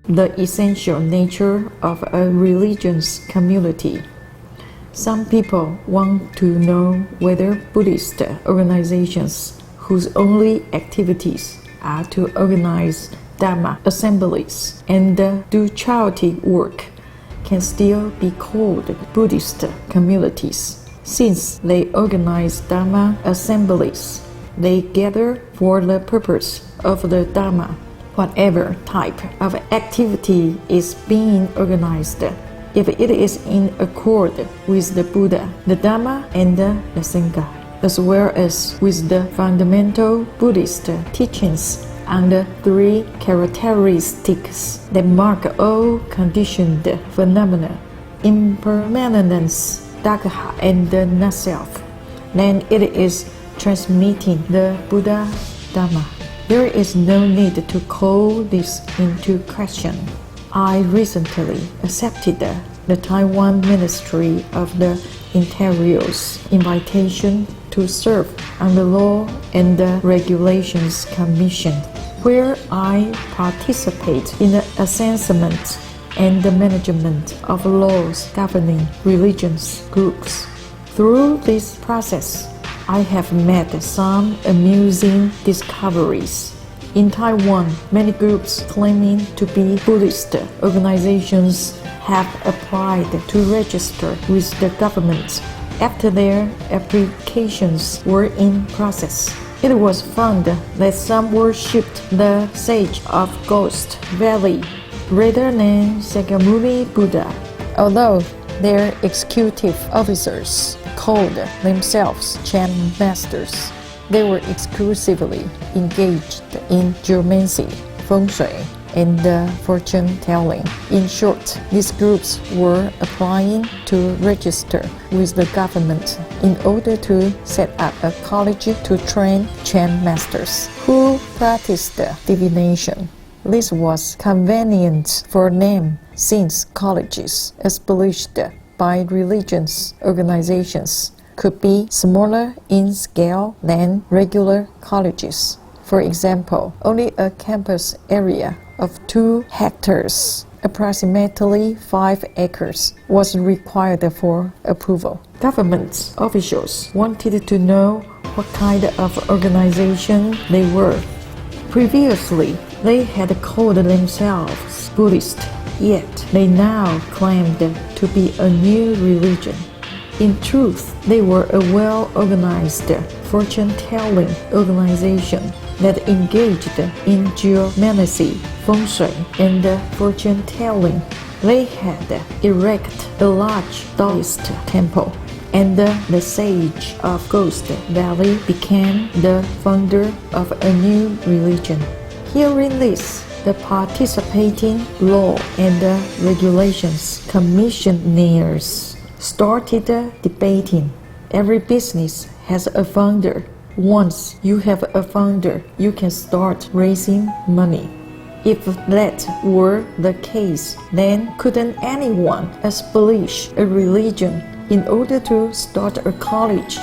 the essential nature of a religious community. Some people want to know whether Buddhist organizations whose only activities are to organize Dharma assemblies and do charity work can still be called Buddhist communities. Since they organize Dharma assemblies, they gather for the purpose of the Dharma. Whatever type of activity is being organized, if it is in accord with the Buddha, the Dharma, and the Sangha, as well as with the fundamental Buddhist teachings on the three characteristics that mark all conditioned phenomena, impermanence, dukkha, and the not-self, then it is transmitting the Buddha Dharma. There is no need to call this into question. I recently accepted the Taiwan Ministry of the Interior's invitation to serve on the Law and the Regulations Commission, where I participate in the assessment and the management of laws governing religious groups. Through this process, I have made some amusing discoveries. In Taiwan, many groups claiming to be Buddhist organizations have applied to register with the government. After their applications were in process, it was found that some worshipped the sage of Ghost Valley rather than Shakyamuni Buddha. Although their executive officers called themselves Chan masters, they were exclusively engaged in geomancy, feng shui, and fortune-telling. In short, these groups were applying to register with the government in order to set up a college to train Chan masters who practiced divination. This was convenient for them since colleges established by religious organizations could be smaller in scale than regular colleges. For example, only a campus area of 2 hectares, approximately 5 acres, was required for approval. Government officials wanted to know what kind of organization they were. Previously, they had called themselves Buddhist, yet they now claimed to be a new religion. In truth, they were a well-organized fortune-telling organization that engaged in geomancy, feng shui, and fortune-telling. They had erected a large Taoist temple, and the sage of Ghost Valley became the founder of a new religion. Hearing this, the participating Law and Regulations Commissioners started debating. Every business has a founder. Once you have a founder, you can start raising money. If that were the case, then couldn't anyone establish a religion in order to start a college